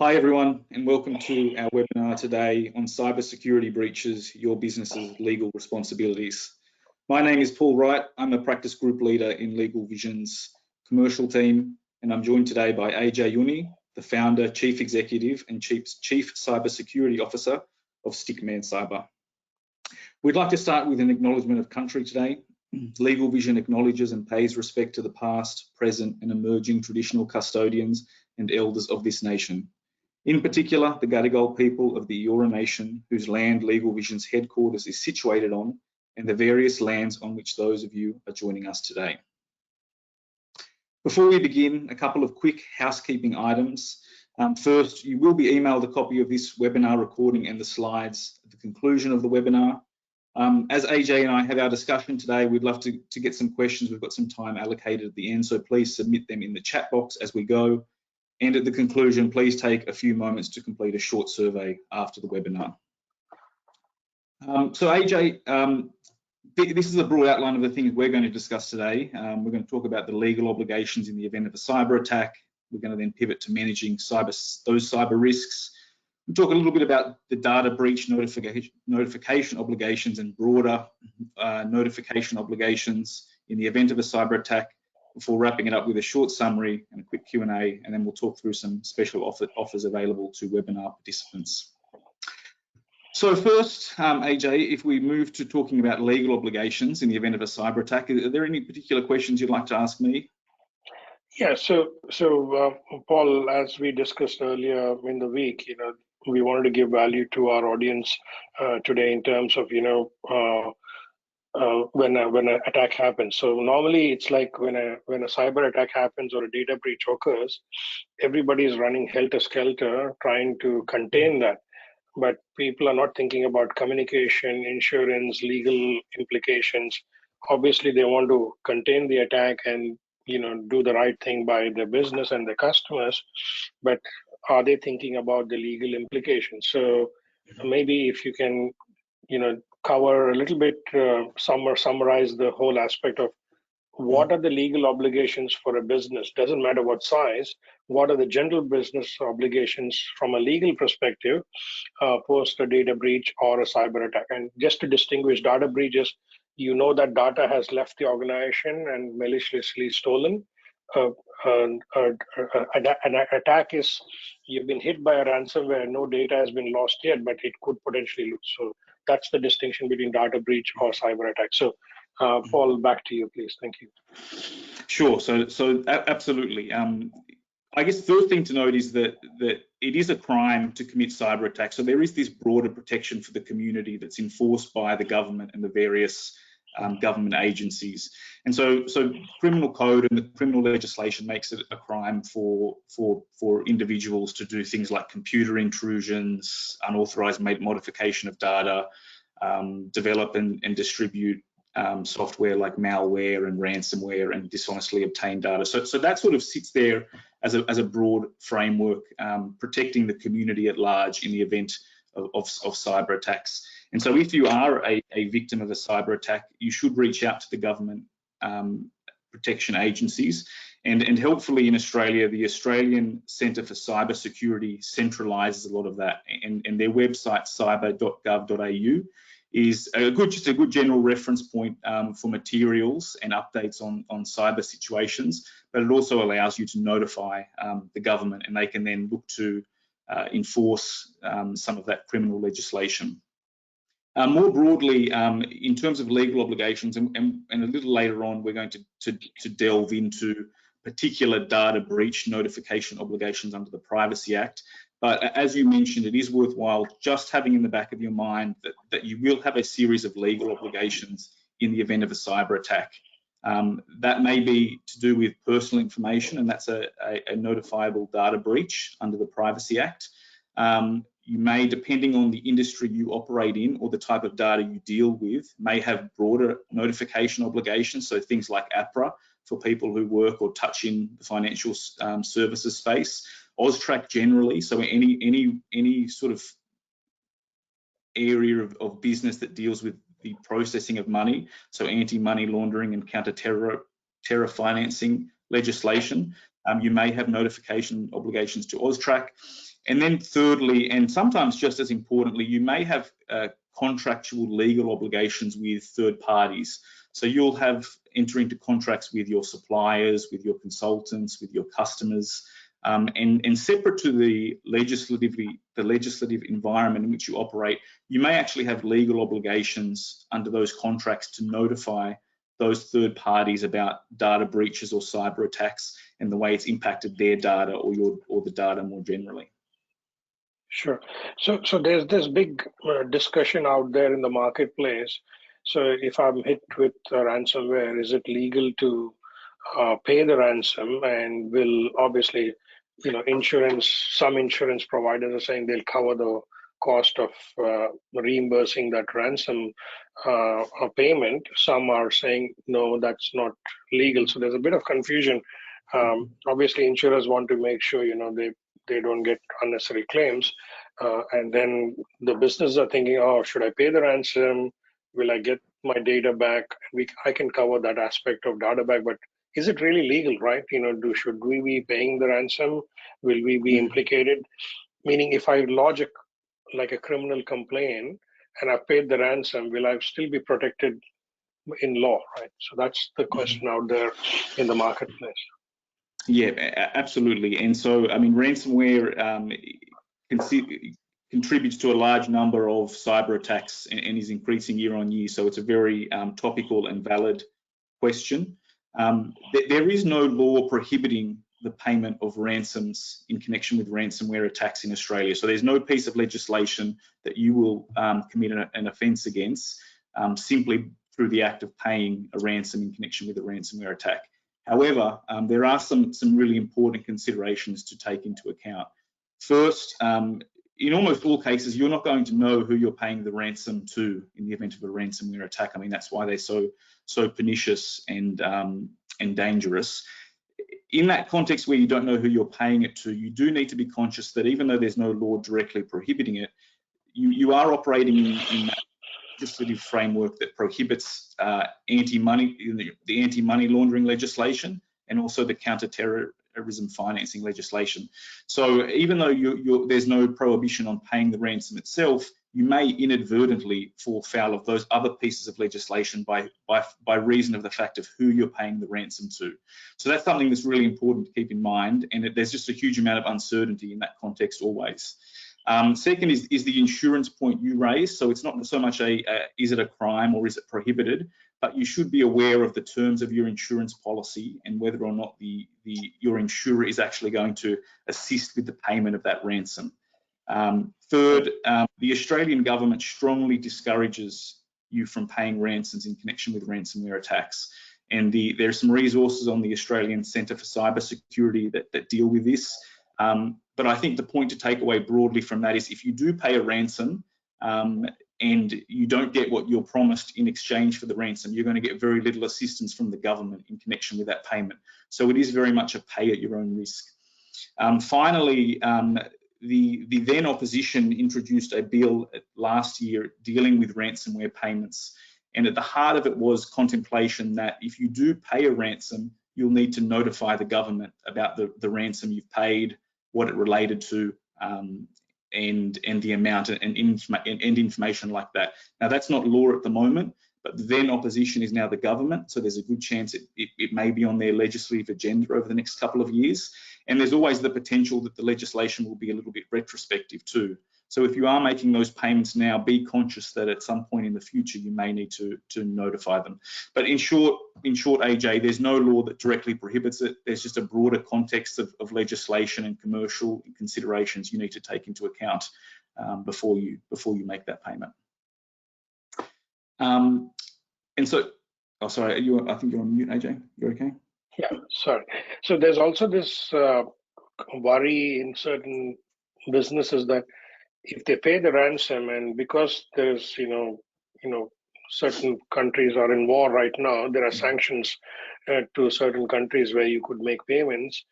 Hi everyone, and welcome to our webinar today on cybersecurity breaches, your business's legal responsibilities. My name is Paul Wright. I'm a practice group leader in LegalVision's commercial team, and I'm joined today by Ajay Unni, the founder, chief executive, and chief cybersecurity officer of StickmanCyber. We'd like to start with an acknowledgement of country today. LegalVision acknowledges and pays respect to the past, present, and emerging traditional custodians and elders of this nation. In particular, the Gadigal people of the Eora Nation, whose land LegalVision's headquarters is situated on, and the various lands on which those of you are joining us today. Before we begin, a couple of quick housekeeping items. First, you will be emailed a copy of this webinar recording and the slides at the conclusion of the webinar. As Ajay and I have our discussion today, we'd love to get some questions. We've got some time allocated at the end, so please submit them in the chat box as we go. And at the conclusion, please take a few moments to complete a short survey after the webinar. So Ajay, this is a broad outline of the things we're going to discuss today. We're going to talk about the legal obligations in the event of a cyber attack. We're going to then pivot to managing those cyber risks. We'll talk a little bit about the data breach notification obligations and broader notification obligations in the event of a cyber attack, before wrapping it up with a short summary and a quick Q&A, and then we'll talk through some special offers available to webinar participants. So first, Ajay, if we move to talking about legal obligations in the event of a cyber attack, are there any particular questions you'd like to ask me? Yeah, so Paul, as we discussed earlier in the week, we wanted to give value to our audience today in terms of, when an attack happens. So normally it's like when a cyber attack happens or a data breach occurs, everybody is running helter-skelter trying to contain that. But people are not thinking about communication, insurance, legal implications. Obviously, they want to contain the attack and do the right thing by their business and their customers. But are they thinking about the legal implications? So maybe if you can, cover a little bit, summarize the whole aspect of what are the legal obligations for a business. Doesn't matter what size. What are the general business obligations from a legal perspective post a data breach or a cyber attack? And just to distinguish data breaches, that data has left the organization and maliciously stolen. An attack is you've been hit by a ransomware, no data has been lost yet, but it could potentially lose. So that's the distinction between data breach or cyber attack. So Paul, back to you, please. Thank you. Sure. So absolutely. I guess the first thing to note is that it is a crime to commit cyber attacks. So there is this broader protection for the community that's enforced by the government and the various government agencies. And so criminal code and the criminal legislation makes it a crime for individuals to do things like computer intrusions, unauthorized modification of data, develop and distribute software like malware and ransomware and dishonestly obtained data. So that sort of sits there as a broad framework, protecting the community at large in the event of cyber attacks. And so if you are a victim of a cyber attack, you should reach out to the government protection agencies. And helpfully in Australia, the Australian Centre for Cybersecurity centralises a lot of that, and their website cyber.gov.au is just a good general reference point for materials and updates on cyber situations, but it also allows you to notify the government, and they can then look to enforce some of that criminal legislation. More broadly, in terms of legal obligations, and a little later on, we're going to delve into particular data breach notification obligations under the Privacy Act. But as you mentioned, it is worthwhile just having in the back of your mind that you will have a series of legal obligations in the event of a cyber attack. That may be to do with personal information, and that's a notifiable data breach under the Privacy Act. You may, depending on the industry you operate in or the type of data you deal with, may have broader notification obligations, so things like APRA for people who work or touch in the financial services space. AUSTRAC generally, so any sort of area of business that deals with the processing of money, so anti-money laundering and counter-terror financing legislation. You may have notification obligations to AUSTRAC. And then thirdly, and sometimes just as importantly, you may have contractual legal obligations with third parties. So you'll have enter into contracts with your suppliers, with your consultants, with your customers, and separate to the legislative environment in which you operate, you may actually have legal obligations under those contracts to notify those third parties about data breaches or cyber attacks and the way it's impacted their data or the data more generally. Sure. So there's this big discussion out there in the marketplace. So if I'm hit with ransomware, is it legal to pay the ransom? And will obviously, some insurance providers are saying they'll cover the cost of reimbursing that ransom payment. Some are saying no, that's not legal. So there's a bit of confusion. Obviously, insurers want to make sure they don't get unnecessary claims, and then the businesses are thinking, oh, should I pay the ransom? Will I get my data back? I can cover that aspect of data back, but is it really legal, right? Should we be paying the ransom? Will we be implicated? Meaning, if I lodge a criminal complaint and I paid the ransom, will I still be protected in law, right? So that's the question out there in the marketplace. Yeah, absolutely. And so, I mean, ransomware contributes to a large number of cyber attacks and is increasing year on year. So it's a very topical and valid question. There is no law prohibiting the payment of ransoms in connection with ransomware attacks in Australia. So there's no piece of legislation that you will commit an offence against simply through the act of paying a ransom in connection with a ransomware attack. However, there are some really important considerations to take into account. First, in almost all cases, you're not going to know who you're paying the ransom to in the event of a ransomware attack. I mean, that's why they're so pernicious and dangerous. In that context where you don't know who you're paying it to, you do need to be conscious that even though there's no law directly prohibiting it, you are operating in that legislative framework that prohibits the anti-money laundering legislation and also the counter-terrorism financing legislation. So even though there's no prohibition on paying the ransom itself, you may inadvertently fall foul of those other pieces of legislation by reason of the fact of who you're paying the ransom to. So that's something that's really important to keep in mind, and there's just a huge amount of uncertainty in that context always. Second is the insurance point you raised. So it's not so much is it a crime or is it prohibited, but you should be aware of the terms of your insurance policy and whether or not your insurer is actually going to assist with the payment of that ransom. Third, the Australian government strongly discourages you from paying ransoms in connection with ransomware attacks. And there are some resources on the Australian Centre for Cybersecurity that deal with this. But I think the point to take away broadly from that is if you do pay a ransom and you don't get what you're promised in exchange for the ransom, you're going to get very little assistance from the government in connection with that payment. So it is very much a pay at your own risk. Finally, the then opposition introduced a bill last year dealing with ransomware payments. And at the heart of it was contemplation that if you do pay a ransom, you'll need to notify the government about the ransom you've paid, what it related to, and the amount and information like that. Now that's not law at the moment, but the then opposition is now the government, so there's a good chance it may be on their legislative agenda over the next couple of years. And there's always the potential that the legislation will be a little bit retrospective too. So if you are making those payments now, be conscious that at some point in the future you may need to notify them. But in short, AJ, there's no law that directly prohibits it. There's just a broader context of legislation and commercial considerations you need to take into account before you make that payment. And so, oh sorry, I think you're on mute, AJ. You're okay? Yeah, sorry. So there's also this worry in certain businesses that if they pay the ransom, and because there's certain countries are in war right now, there are sanctions to certain countries where you could make payments.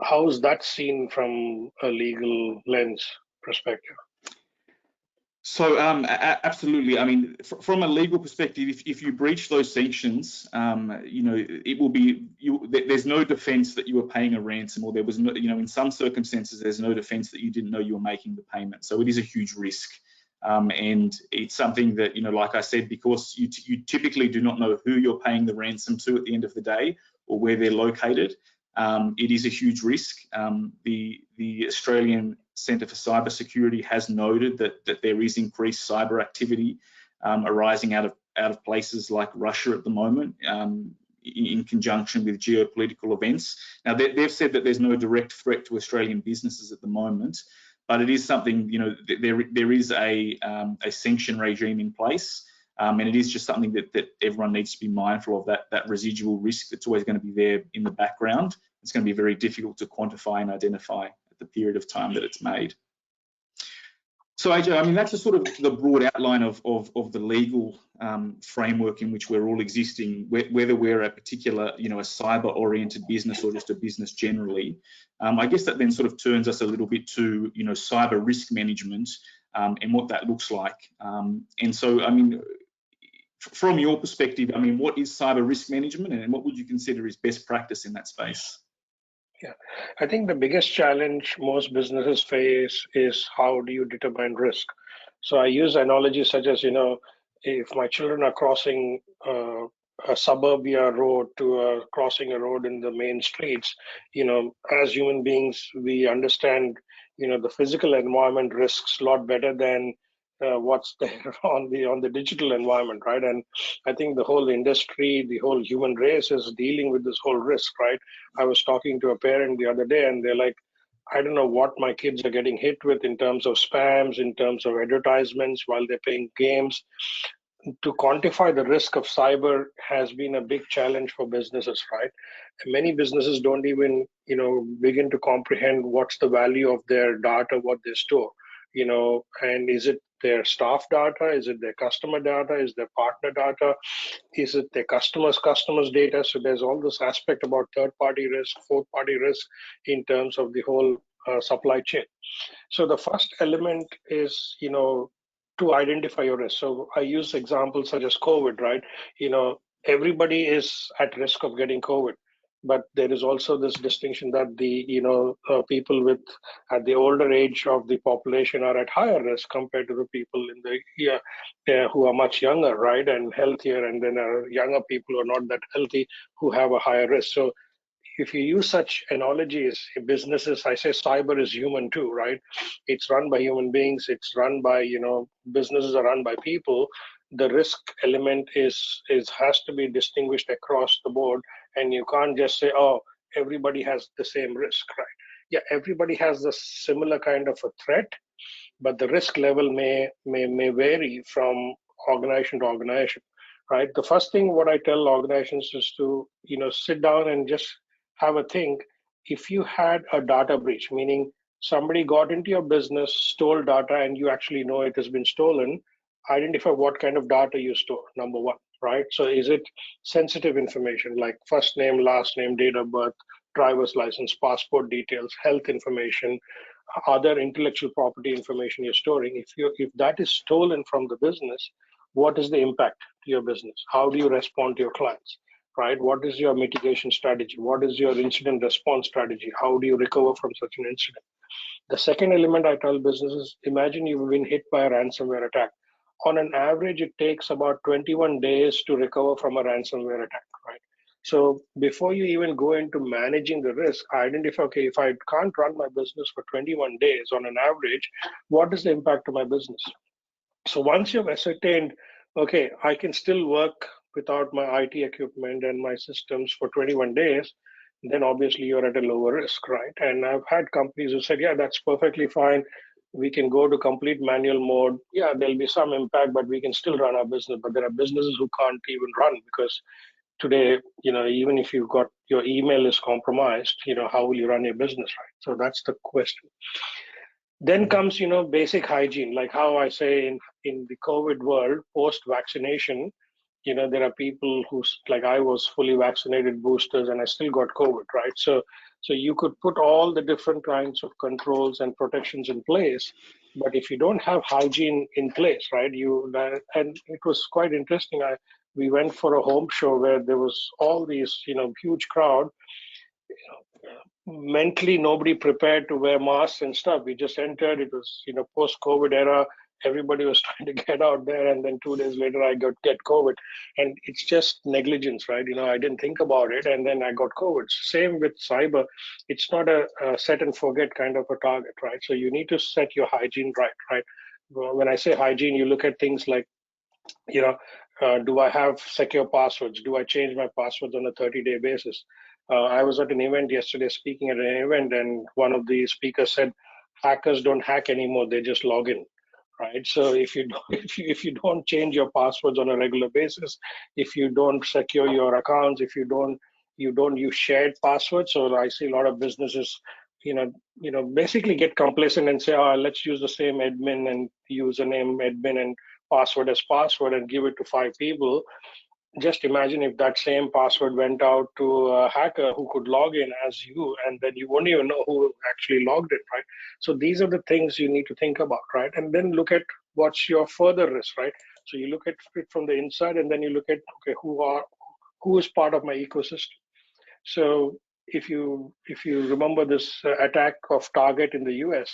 How is that seen from a legal lens perspective? So absolutely. I mean, from a legal perspective, if you breach those sanctions, it will be there's no defence that you were paying a ransom, or there was no, in some circumstances there's no defence that you didn't know you were making the payment. So it is a huge risk, and it's something that like I said, because you typically do not know who you're paying the ransom to at the end of the day or where they're located. It is a huge risk. The Australian Centre for Cybersecurity has noted that there is increased cyber activity arising out of places like Russia at the moment, in conjunction with geopolitical events. Now they've said that there's no direct threat to Australian businesses at the moment, but it is something, there is a sanction regime in place. And it is just something that everyone needs to be mindful of, that residual risk that's always going to be there in the background. It's going to be very difficult to quantify and identify at the period of time that it's made. So Ajay, I mean, that's a sort of the broad outline of the legal framework in which we're all existing, whether we're a particular, a cyber-oriented business or just a business generally. I guess that then sort of turns us a little bit to, cyber risk management and what that looks like. And so, I mean, from your perspective, I mean, what is cyber risk management, and what would you consider is best practice in that space? Yeah, I think the biggest challenge most businesses face is how do you determine risk? So I use analogies such as, if my children are crossing a suburbia road to crossing a road in the main streets, as human beings, we understand, the physical environment risks a lot better than what's there on the digital environment, right? And I think the whole industry, the whole human race is dealing with this whole risk, right? I was talking to a parent the other day, and they're like, I don't know what my kids are getting hit with in terms of spams, in terms of advertisements while they're playing games. To quantify the risk of cyber has been a big challenge for businesses, right? And many businesses don't even, begin to comprehend what's the value of their data, what they store, and is it their staff data? Is it their customer data? Is their partner data? Is it their customers' data? So there's all this aspect about third-party risk, fourth-party risk in terms of the whole supply chain. So the first element is, to identify your risk. So I use examples such as COVID, right? Everybody is at risk of getting COVID, but there is also this distinction that the people with at the older age of the population are at higher risk compared to the people in the who are much younger, right, and healthier, and then younger people who are not that healthy who have a higher risk. So if you use such analogies, businesses, I say cyber is human too, right? It's run by human beings. It's run by, businesses are run by people. The risk element has to be distinguished across the board, and you can't just say, oh, everybody has the same risk, right? Yeah, everybody has a similar kind of a threat, but the risk level may vary from organization to organization, right? The first thing what I tell organizations is to sit down and just have a think. If you had a data breach, meaning somebody got into your business, stole data, and you actually know it has been stolen, identify what kind of data you store, number one, right? So is it sensitive information like first name, last name, date of birth, driver's license, passport details, health information, other intellectual property information you're storing? If that is stolen from the business, what is the impact to your business? How do you respond to your clients, right? What is your mitigation strategy? What is your incident response strategy? How do you recover from such an incident? The second element I tell businesses, imagine you've been hit by a ransomware attack. On an average, it takes about 21 days to recover from a ransomware attack, right? So before you even go into managing the risk, identify, okay, if I can't run my business for 21 days on an average, what is the impact to my business? So once you've ascertained, okay, I can still work without my IT equipment and my systems for 21 days, then obviously you're at a lower risk, right? And I've had companies who said, yeah, that's perfectly fine. We can go to complete manual mode. Yeah, there'll be some impact, but we can still run our business. But there are businesses who can't even run because today, even if you've got your email is compromised, how will you run your business, right? So that's the question. Then comes, basic hygiene, like how I say in the COVID world, post-vaccination, there are people who, like I was fully vaccinated, boosters, and I still got COVID, right? So you could put all the different kinds of controls and protections in place, But if you don't have hygiene in place, right, and it was quite interesting. We went for a home show where there was all these, huge crowd. Mentally, nobody prepared to wear masks and stuff. We just entered. It was, post-COVID era. Everybody was trying to get out there, and then 2 days later, I get COVID, and it's just negligence, right? I didn't think about it, and then I got COVID. Same with cyber. It's not a set and forget kind of a target, right? So you need to set your hygiene right? Well, when I say hygiene, you look at things like, do I have secure passwords? Do I change my passwords on a 30-day basis? I was at an event yesterday, speaking at an event, and one of the speakers said, hackers don't hack anymore; they just log in, right? So if you don't, if you don't change your passwords on a regular basis, if you don't secure your accounts, if you don't use shared passwords, so I see a lot of businesses, basically get complacent and say, oh, let's use the same admin and username, admin and password as password, and give it to 5 people. Just imagine if that same password went out to a hacker who could log in as you, and then you won't even know who actually logged in, right? So these are the things you need to think about, right? And then look at what's your further risk, right? So you look at it from the inside, and then you look at, okay, who is part of my ecosystem? So if you remember this attack of Target in the US,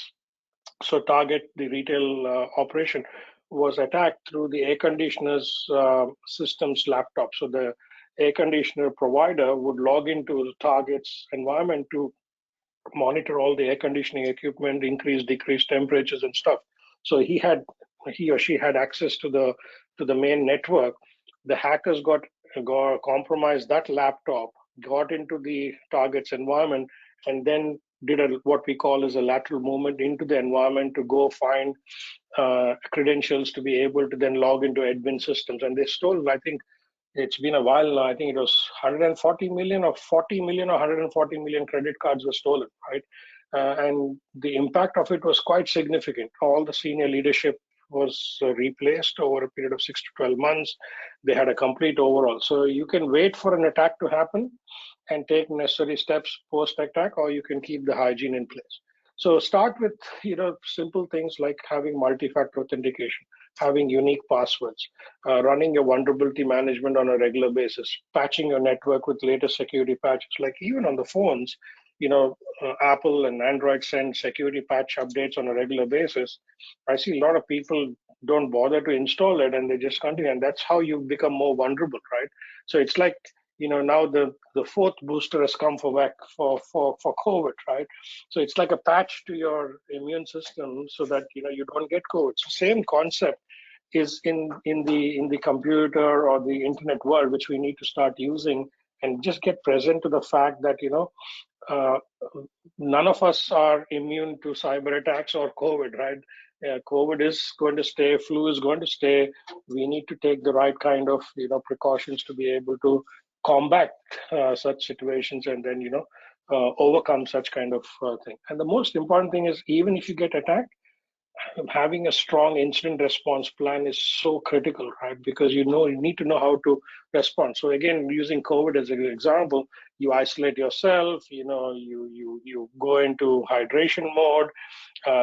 so Target, the retail operation, was attacked through the air conditioner's system's laptop. So the air conditioner provider would log into Target's environment to monitor all the air conditioning equipment, increase, decrease temperatures and stuff. So he or she had access to the main network. The hackers got compromised that laptop, got into the Target's environment, and then did what we call as a lateral movement into the environment to go find credentials to be able to then log into admin systems. And they stole, I think it's been a while now, I think it was 140 million or 40 million or 140 million credit cards were stolen, right? And the impact of it was quite significant. All the senior leadership was replaced over a period of 6 to 12 months. They had a complete overhaul. So you can wait for an attack to happen and take necessary steps post-attack, or you can keep the hygiene in place. So start with simple things like having multi-factor authentication, having unique passwords, running your vulnerability management on a regular basis, patching your network with latest security patches. Like even on the phones, Apple and Android send security patch updates on a regular basis. I see a lot of people don't bother to install it and they just continue, and that's how you become more vulnerable, right? So it's like now the 4th booster has come for COVID, right? So it's like a patch to your immune system so that you don't get COVID. So same concept is in the computer or the internet world, which we need to start using, and just get present to the fact that none of us are immune to cyber attacks or COVID, right? COVID is going to stay, flu is going to stay. We need to take the right kind of precautions to be able to combat such situations and then overcome such kind of thing. And the most important thing is, even if you get attacked, having a strong incident response plan is so critical, right? Because you need to know how to respond. So again, using COVID as an example, you isolate yourself, you go into hydration mode,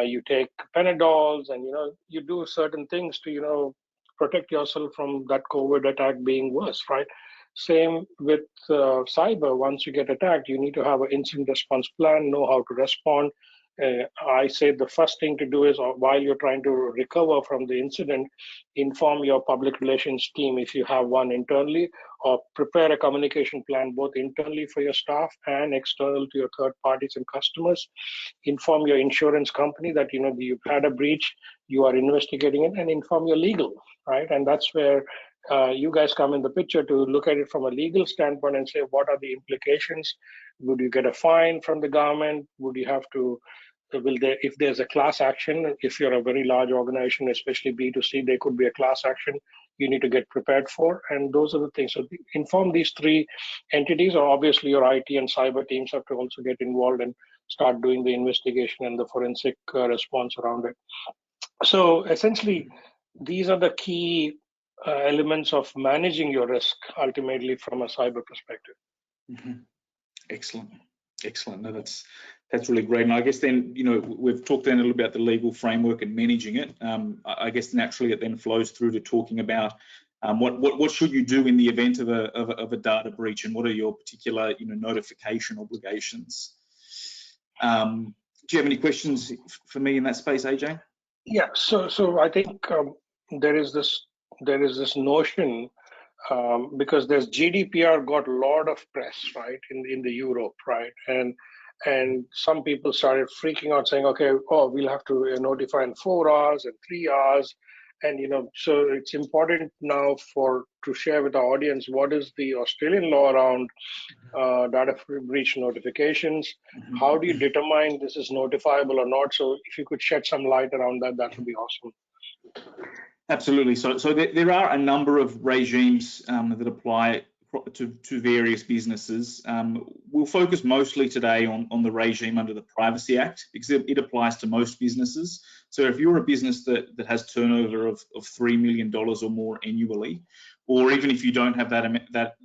you take Panadols, and you do certain things to protect yourself from that COVID attack being worse, right? Same with cyber. Once you get attacked, you need to have an incident response plan, know how to respond. I say the first thing to do is, while you're trying to recover from the incident, inform your public relations team if you have one internally, or prepare a communication plan both internally for your staff and external to your third parties and customers. Inform your insurance company that you've had a breach, you are investigating it, and inform your legal, right? And that's where you guys come in the picture to look at it from a legal standpoint and say, what are the implications? Would you get a fine from the government? Would you have to, if there's a class action, if you're a very large organization, especially B2C, there could be a class action you need to get prepared for. And those are the things. So inform these 3 entities, or obviously your IT and cyber teams have to also get involved and start doing the investigation and the forensic response around it. So essentially, these are the key elements of managing your risk ultimately from a cyber perspective. Mm-hmm. Excellent. No, that's That's really great. And I guess then, we've talked then a little about the legal framework and managing it. I guess naturally it then flows through to talking about what should you do in the event of a data breach, and what are your particular notification obligations. Do you have any questions for me in that space, AJ? Yeah. So I think there is this notion. Because there's GDPR got a lot of press, right, in the Europe, right, and some people started freaking out, saying, okay, we'll have to notify in 4 hours and 3 hours, and so it's important now to share with our audience what is the Australian law around data breach notifications. How do you determine this is notifiable or not? So if you could shed some light around that, that would be awesome. Absolutely. So there are a number of regimes that apply to various businesses. We'll focus mostly today on the regime under the Privacy Act, because it applies to most businesses. So if you're a business that has turnover of $3 million or more annually, or even if you don't have that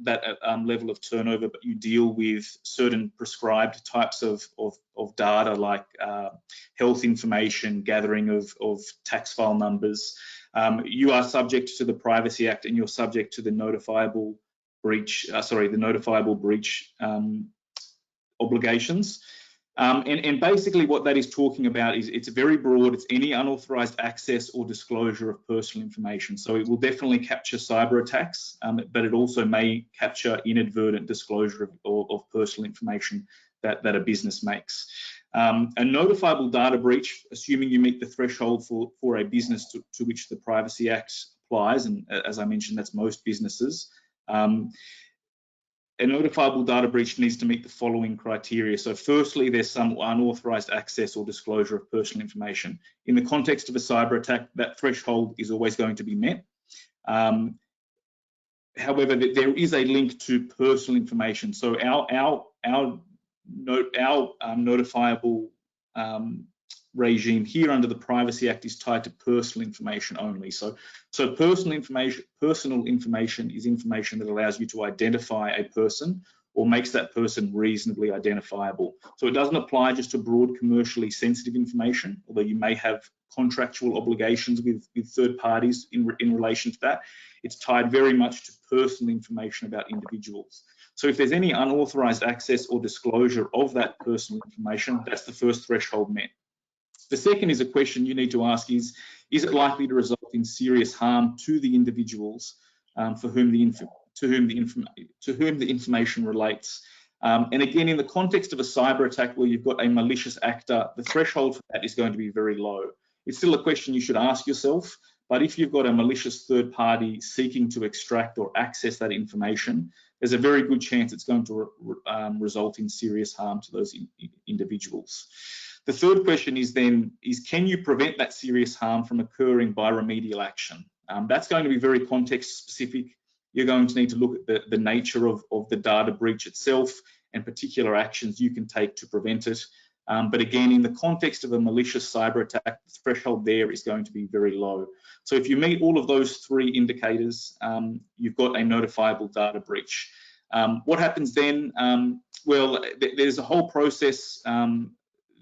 level of turnover, but you deal with certain prescribed types of data, like health information, gathering of tax file numbers, you are subject to the Privacy Act, and you're subject to the notifiable breach obligations. And basically what that is talking about is, it's very broad. It's any unauthorized access or disclosure of personal information. So it will definitely capture cyber attacks, but it also may capture inadvertent disclosure of personal information that a business makes. A notifiable data breach, assuming you meet the threshold for a business to which the Privacy Act applies, and as I mentioned, that's most businesses. A notifiable data breach needs to meet the following criteria. So firstly, there's some unauthorized access or disclosure of personal information. In the context of a cyber attack, that threshold is always going to be met. However, there is a link to personal information. So our notifiable regime here under the Privacy Act is tied to personal information only. So personal information is information that allows you to identify a person or makes that person reasonably identifiable. So it doesn't apply just to broad commercially sensitive information, although you may have contractual obligations with third parties in relation to that. It's tied very much to personal information about individuals. So if there's any unauthorized access or disclosure of that personal information, that's the first threshold met. The second is a question you need to ask is it likely to result in serious harm to the individuals to whom the information relates? And again, in the context of a cyber attack where you've got a malicious actor, the threshold for that is going to be very low. It's still a question you should ask yourself, but if you've got a malicious third party seeking to extract or access that information, there's a very good chance it's going to result in serious harm to those individuals. The third question is can you prevent that serious harm from occurring by remedial action? That's going to be very context specific. You're going to need to look at the nature of the data breach itself and particular actions you can take to prevent it. But again, in the context of a malicious cyber attack, the threshold there is going to be very low. So if you meet all of those three indicators, you've got a notifiable data breach. What happens then? Well, there's a whole process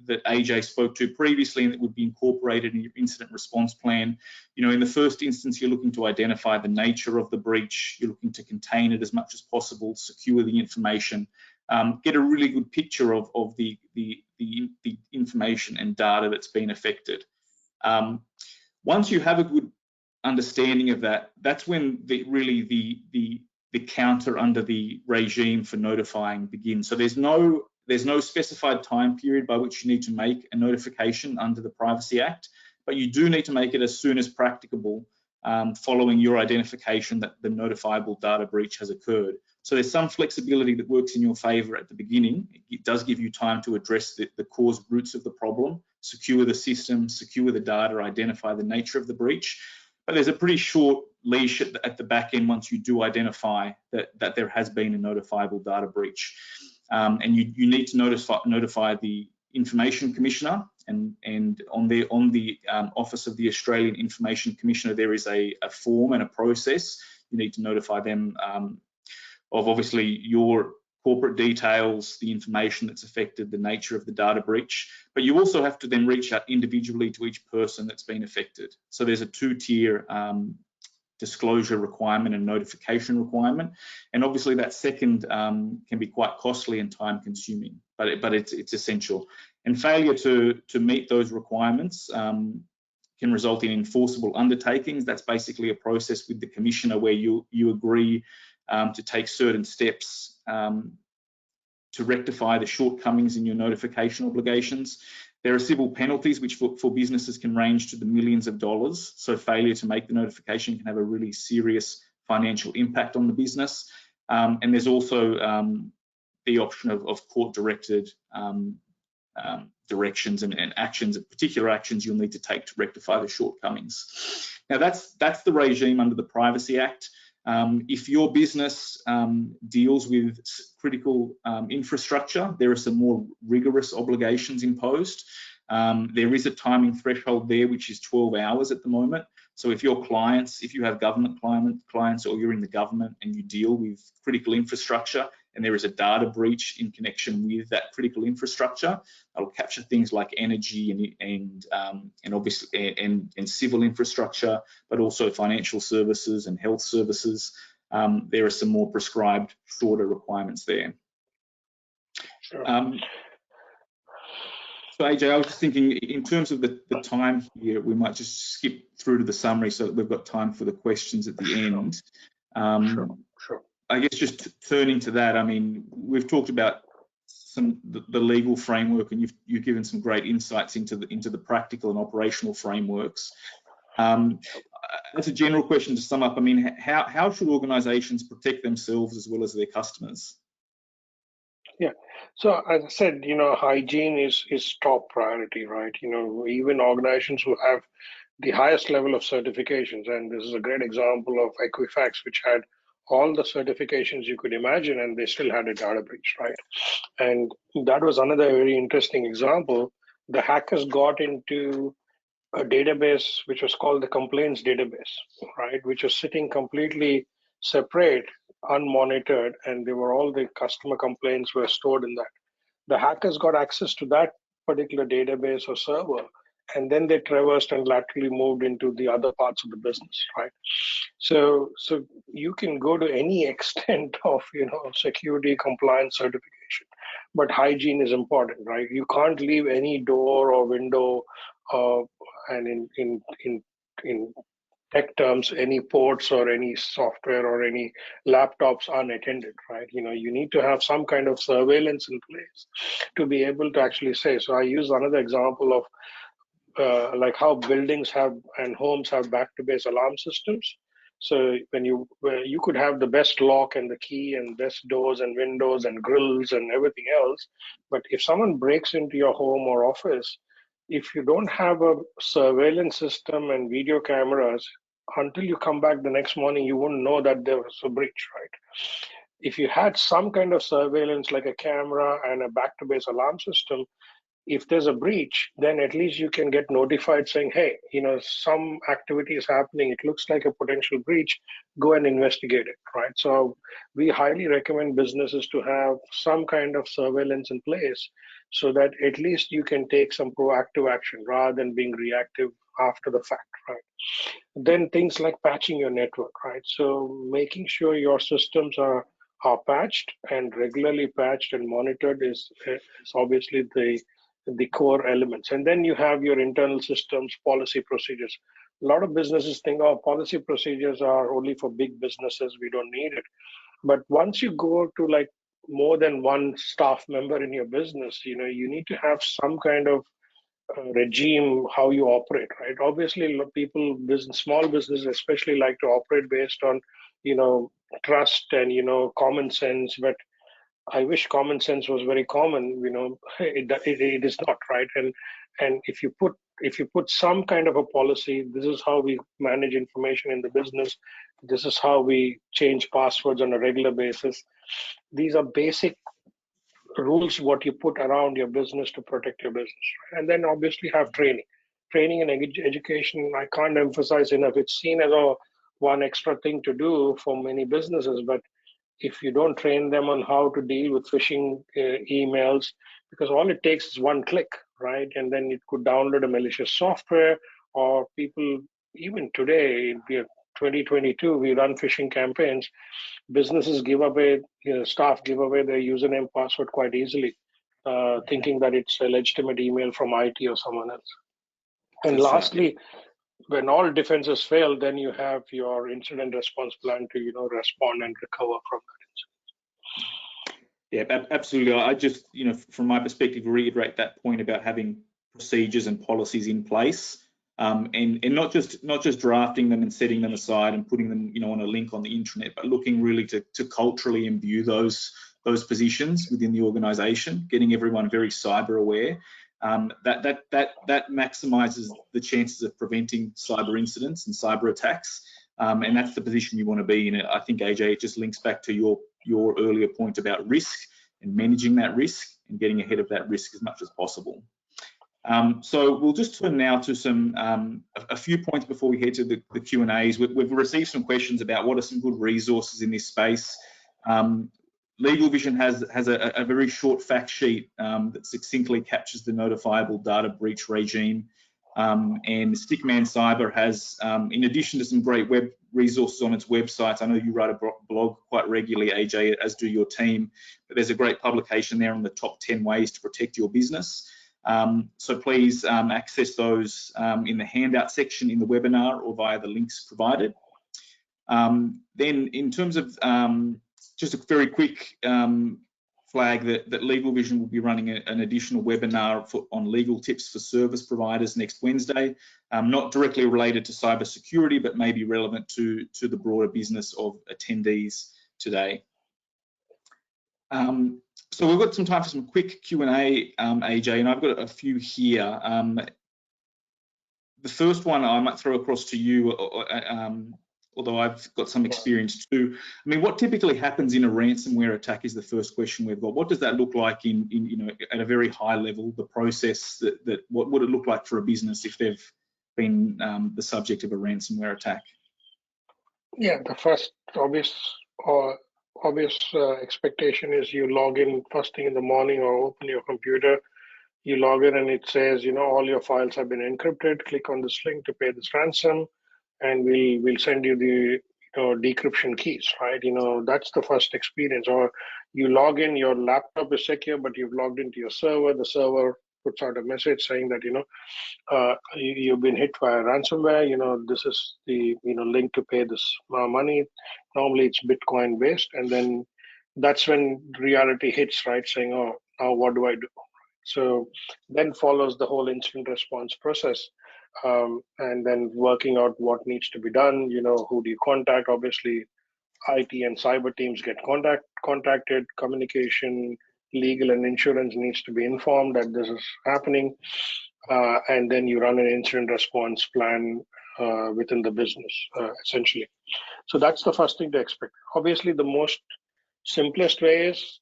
that AJ spoke to previously, and that would be incorporated in your incident response plan. In the first instance, you're looking to identify the nature of the breach. You're looking to contain it as much as possible, secure the information, get a really good picture of the information and data that's been affected. Once you have a good understanding of that, that's when the counter under the regime for notifying begins. So there's no specified time period by which you need to make a notification under the Privacy Act, but you do need to make it as soon as practicable following your identification that the notifiable data breach has occurred. So there's some flexibility that works in your favor at the beginning. It does give you time to address the cause roots of the problem, secure the system, secure the data, identify the nature of the breach. But there's a pretty short leash at the back end once you do identify that there has been a notifiable data breach. And you need to notify the Information Commissioner, and on the Office of the Australian Information Commissioner, there is a form and a process. You need to notify them of obviously your corporate details, the information that's affected, the nature of the data breach, but you also have to then reach out individually to each person that's been affected. So there's a two-tier disclosure requirement and notification requirement, and obviously that second can be quite costly and time-consuming, but it's essential. And failure to meet those requirements can result in enforceable undertakings. That's basically a process with the commissioner where you agree to take certain steps to rectify the shortcomings in your notification obligations. There are civil penalties which for businesses can range to the millions of dollars. So failure to make the notification can have a really serious financial impact on the business. And there's also the option of court-directed directions and actions, particular actions you'll need to take to rectify the shortcomings. Now that's the regime under the Privacy Act. If your business deals with critical infrastructure, there are some more rigorous obligations imposed. There is a timing threshold there, which is 12 hours at the moment. So if your clients, if you have government clients or you're in the government and you deal with critical infrastructure and there is a data breach in connection with that critical infrastructure, that'll capture things like energy and obviously and civil infrastructure, but also financial services and health services. There are some more prescribed shorter requirements there. Sure. So Ajay, I was just thinking in terms of the time here, we might just skip through to the summary so that we've got time for the questions at the end. Sure. I guess just turning to that, I mean, we've talked about the legal framework, and you've given some great insights into the practical and operational frameworks. That's a general question to sum up. I mean, how should organisations protect themselves as well as their customers? Yeah. So as I said, hygiene is top priority, right? Even organizations who have the highest level of certifications, and this is a great example of Equifax, which had all the certifications you could imagine, and they still had a data breach, right? And that was another very interesting example. The hackers got into a database which was called the complaints database, right? Which was sitting completely separate, unmonitored, and all the customer complaints were stored in that. The hackers got access to that particular database or server, and then they traversed and laterally moved into the other parts of the business, right? So you can go to any extent of security compliance certification, but hygiene is important, right? You can't leave any door or window, and in tech terms, any ports or any software or any laptops unattended, right? You need to have some kind of surveillance in place to be able to actually say. So I use another example of like how buildings have and homes have back-to-base alarm systems. So when you could have the best lock and the key and best doors and windows and grills and everything else, but if someone breaks into your home or office, if you don't have a surveillance system and video cameras, until you come back the next morning, you wouldn't know that there was a breach, right? If you had some kind of surveillance like a camera and a back-to-base alarm system, if there's a breach, then at least you can get notified saying, hey, some activity is happening. It looks like a potential breach. Go and investigate it, right? So we highly recommend businesses to have some kind of surveillance in place so that at least you can take some proactive action rather than being reactive after the fact, right? Then things like patching your network, right? So making sure your systems are patched and regularly patched and monitored is obviously the core elements. And then you have your internal systems, policy procedures. A lot of businesses think, oh, policy procedures are only for big businesses, we don't need it. But once you go to like more than one staff member in your business, you need to have some kind of regime how you operate, right? Obviously, small businesses especially like to operate based on, trust and, common sense, but I wish common sense was very common. It is not, right. And if you put some kind of a policy, this is how we manage information in the business. This is how we change passwords on a regular basis. These are basic rules what you put around your business to protect your business, right? And then obviously have training and education. I can't emphasize enough. It's seen as one extra thing to do for many businesses, but if you don't train them on how to deal with phishing emails, because all it takes is one click, right? And then it could download a malicious software, or people, even today, we are 2022, we run phishing campaigns. Businesses give away, staff give away their username password quite easily, thinking that it's a legitimate email from IT or someone else. And That's right. lastly, when all defenses fail, then you have your incident response plan to respond and recover from that incident. Yeah, absolutely. I just, from my perspective, reiterate that point about having procedures and policies in place, and not just drafting them and setting them aside and putting them, on a link on the intranet, but looking really to culturally imbue those positions within the organisation, getting everyone very cyber aware. That maximises the chances of preventing cyber incidents and cyber attacks, and that's the position you want to be in. I think, AJ, it just links back to your earlier point about risk and managing that risk and getting ahead of that risk as much as possible. So we'll just turn now to some a few points before we head to the Q&As. We've received some questions about what are some good resources in this space. LegalVision has a very short fact sheet that succinctly captures the notifiable data breach regime. And StickmanCyber has, in addition to some great web resources on its website, I know you write a blog quite regularly, AJ, as do your team, but there's a great publication there on the top 10 ways to protect your business. So please access those in the handout section in the webinar or via the links provided. Then in terms of just a very quick flag that LegalVision will be running an additional webinar on legal tips for service providers next Wednesday, not directly related to cybersecurity, but maybe relevant to the broader business of attendees today. So we've got some time for some quick Q&A, AJ, and I've got a few here. The first one I might throw across to you, although I've got some experience too. I mean, what typically happens in a ransomware attack is the first question we've got. What does that look like in at a very high level, the process that what would it look like for a business if they've been the subject of a ransomware attack? Yeah, the first obvious expectation is you log in first thing in the morning or open your computer. You log in and it says, all your files have been encrypted. Click on this link to pay this ransom, and we'll send you the decryption keys, right? That's the first experience. Or you log in, your laptop is secure, but you've logged into your server. The server puts out a message saying that you've been hit by a ransomware. This is the link to pay this money. Normally it's Bitcoin based, and then that's when reality hits, right? Saying, oh, now what do I do? So then follows the whole incident response process, and then working out what needs to be done. Who do you contact? Obviously, IT and cyber teams get contacted. Communication, legal, and insurance needs to be informed that this is happening, and then you run an incident response plan within the business, essentially. So that's the first thing to expect. Obviously, the most simplest way is,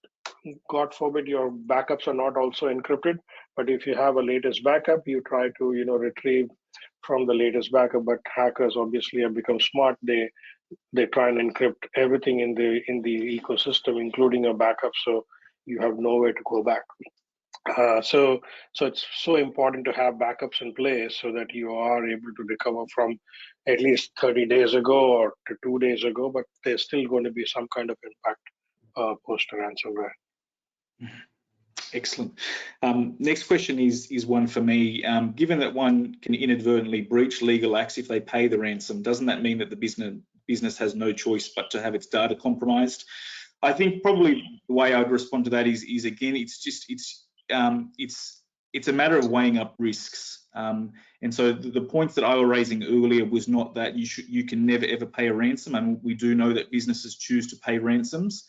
God forbid, your backups are not also encrypted, but if you have a latest backup, you try to retrieve from the latest backup. But hackers obviously have become smart. They try and encrypt everything in the ecosystem, including a backup, so you have nowhere to go back. So it's so important to have backups in place so that you are able to recover from at least 30 days ago or to 2 days ago, but there's still going to be some kind of impact post ransomware. Excellent. Next question is one for me. Given that one can inadvertently breach legal acts if they pay the ransom, doesn't that mean that the business has no choice but to have its data compromised? I think probably the way I'd respond to that is again, it's a matter of weighing up risks. And so the points that I was raising earlier was not that you can never ever pay a ransom, and we do know that businesses choose to pay ransoms.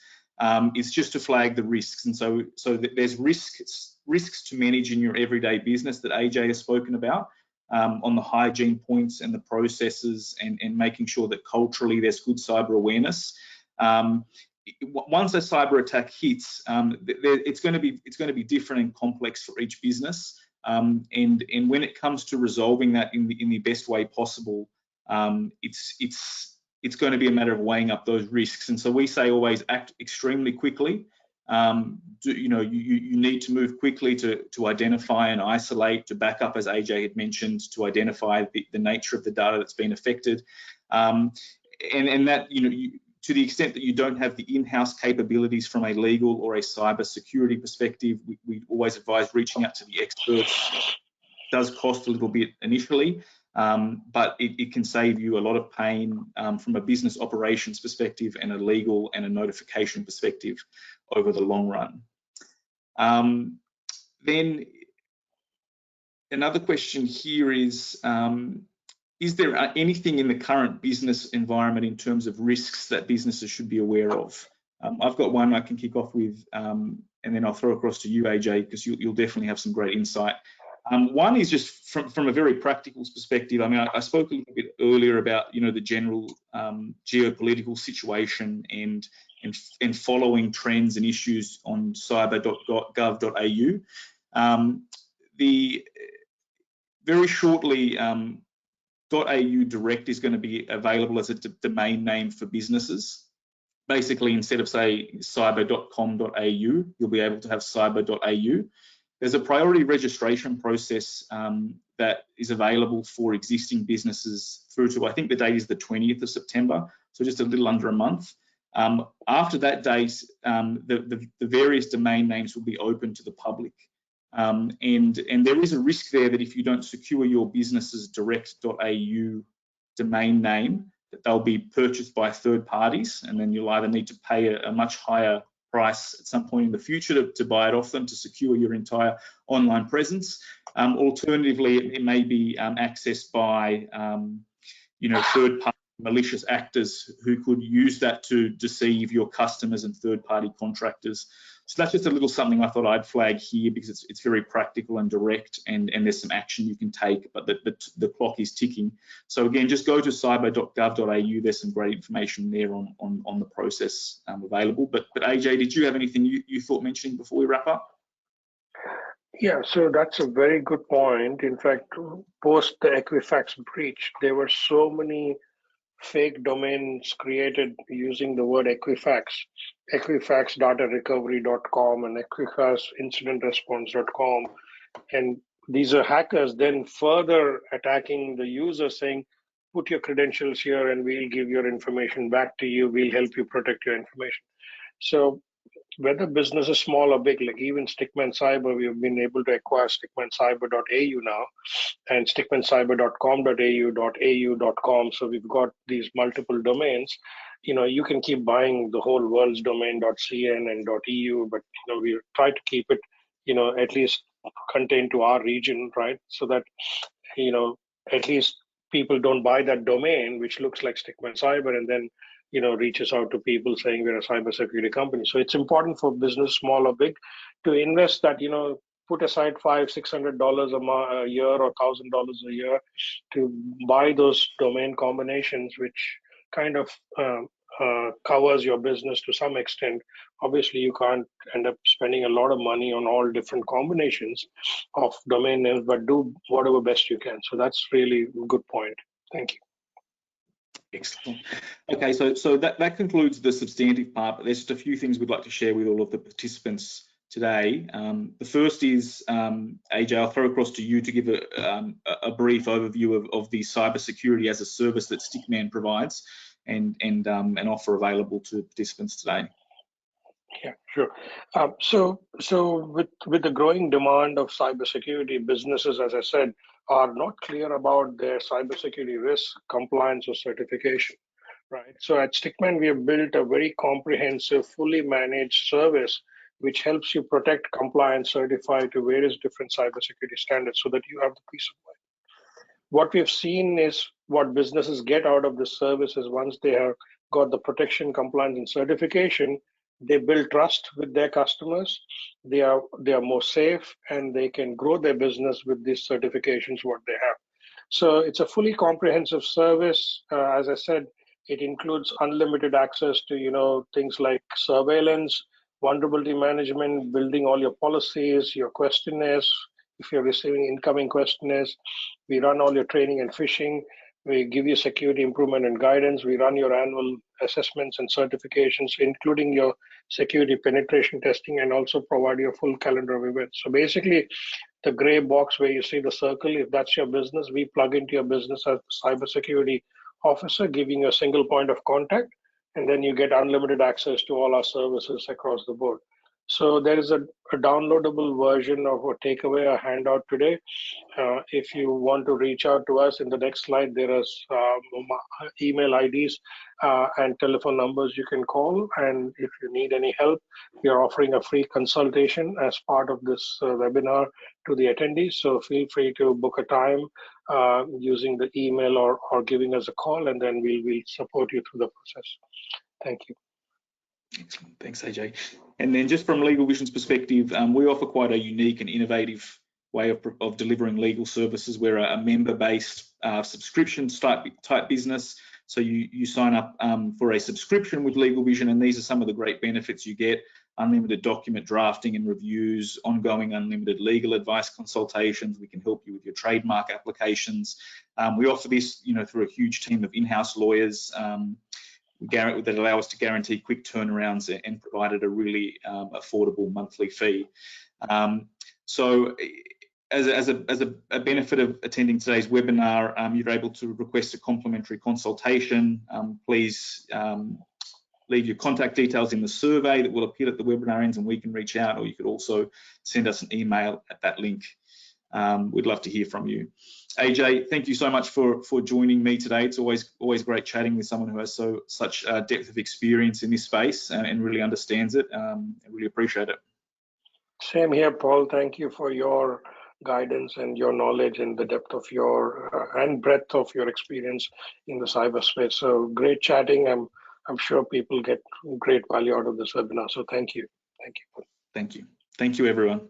It's just to flag the risks, and so there's risks to manage in your everyday business that AJ has spoken about, on the hygiene points and the processes, and making sure that culturally there's good cyber awareness. Once a cyber attack hits, it's going to be different and complex for each business, and when it comes to resolving that in the best way possible, it's it's going to be a matter of weighing up those risks. And so we say always act extremely quickly. You need to move quickly to identify and isolate, to back up, as AJ had mentioned, to identify the nature of the data that's been affected, and that to the extent that you don't have the in-house capabilities from a legal or a cyber security perspective, we always advise reaching out to the experts. It does cost a little bit initially, but it can save you a lot of pain from a business operations perspective and a legal and a notification perspective over the long run. Then another question here is there anything in the current business environment in terms of risks that businesses should be aware of? I've got one I can kick off with, and then I'll throw across to you, AJ, because you'll definitely have some great insight. One is just from a very practical perspective. I mean, I spoke a little bit earlier about the general geopolitical situation and following trends and issues on cyber.gov.au. Very shortly, .au direct is going to be available as a domain name for businesses. Basically, instead of say cyber.com.au, you'll be able to have cyber.au. There's a priority registration process that is available for existing businesses through to, I think the date is the 20th of September, so just a little under a month. After that date, the various domain names will be open to the public. And there is a risk there that if you don't secure your business's direct.au domain name, that they'll be purchased by third parties, and then you'll either need to pay a much higher price at some point in the future to buy it off them to secure your entire online presence. Alternatively, it may be accessed by third-party malicious actors who could use that to deceive your customers and third-party contractors. So that's just a little something I thought I'd flag here because it's very practical and direct, and there's some action you can take, but the clock is ticking. So again, just go to cyber.gov.au. There's some great information there on the process available. But AJ, did you have anything you thought mentioning before we wrap up? Yeah, so that's a very good point. In fact, post the Equifax breach, there were so many fake domains created using the word Equifax, equifaxdatarecovery.com and equifaxincidenresponse.com. And these are hackers then further attacking the user, saying, put your credentials here and we'll give your information back to you. We'll help you protect your information. So whether business is small or big, like even StickmanCyber, we have been able to acquire StickmanCyber.au now and StickmanCyber.com.au.com. So we've got these multiple domains. You can keep buying the whole world's domain .cn and .eu, but we try to keep it, at least contained to our region, right? So that, at least people don't buy that domain, which looks like Stickman and then reaches out to people saying we're a cybersecurity company. So it's important for business, small or big, to invest that, put aside $500-600 a year or $1,000 a year to buy those domain combinations, which kind of covers your business to some extent. Obviously, you can't end up spending a lot of money on all different combinations of domain names, but do whatever best you can. So that's really a good point. Thank you. Excellent. Okay, so that concludes the substantive part, but there's just a few things we'd like to share with all of the participants today. The first is, AJ, I'll throw across to you to give a brief overview of the cybersecurity as a service that Stickman provides and an offer available to participants today. Yeah, sure. So with the growing demand of cybersecurity, businesses, as I said, are not clear about their cybersecurity risk, compliance, or certification, right? So at Stickman, we have built a very comprehensive, fully managed service which helps you protect, compliance, certify to various different cybersecurity standards so that you have the peace of mind. What we've seen is what businesses get out of this service is once they have got the protection, compliance, and certification, they build trust with their customers. They are more safe, and they can grow their business with these certifications what they have. So it's a fully comprehensive service. As I said, it includes unlimited access to things like surveillance, vulnerability management, building all your policies, your questionnaires. If you're receiving incoming questionnaires, we run all your training and phishing. We give you security improvement and guidance. We run your annual assessments and certifications, including your security penetration testing, and also provide you a full calendar of events. So basically, the gray box where you see the circle, if that's your business, we plug into your business as the cybersecurity officer, giving you a single point of contact, and then you get unlimited access to all our services across the board. So there is a downloadable version of a takeaway, a handout today. If you want to reach out to us, in the next slide, there is email IDs and telephone numbers you can call. And if you need any help, we are offering a free consultation as part of this webinar to the attendees. So feel free to book a time using the email or giving us a call, and then we'll support you through the process. Thank you. Excellent. Thanks, Ajay. And then just from LegalVision's perspective, we offer quite a unique and innovative way of delivering legal services. We're a member-based subscription type business. So you sign up for a subscription with LegalVision, and these are some of the great benefits you get: unlimited document drafting and reviews, ongoing unlimited legal advice consultations. We can help you with your trademark applications. We offer this, through a huge team of in-house lawyers that allow us to guarantee quick turnarounds and provide at a really affordable monthly fee. So as a benefit of attending today's webinar, you're able to request a complimentary consultation. Please leave your contact details in the survey that will appear at the webinar ends, and we can reach out, or you could also send us an email at that link. We'd love to hear from you. Ajay, thank you so much for joining me today. It's always great chatting with someone who has such depth of experience in this space and really understands it. I really appreciate it. Same here, Paul. Thank you for your guidance and your knowledge and the depth of your and breadth of your experience in the cyberspace. So great chatting. I'm sure people get great value out of this webinar. So thank you. Thank you. Thank you. Thank you, everyone.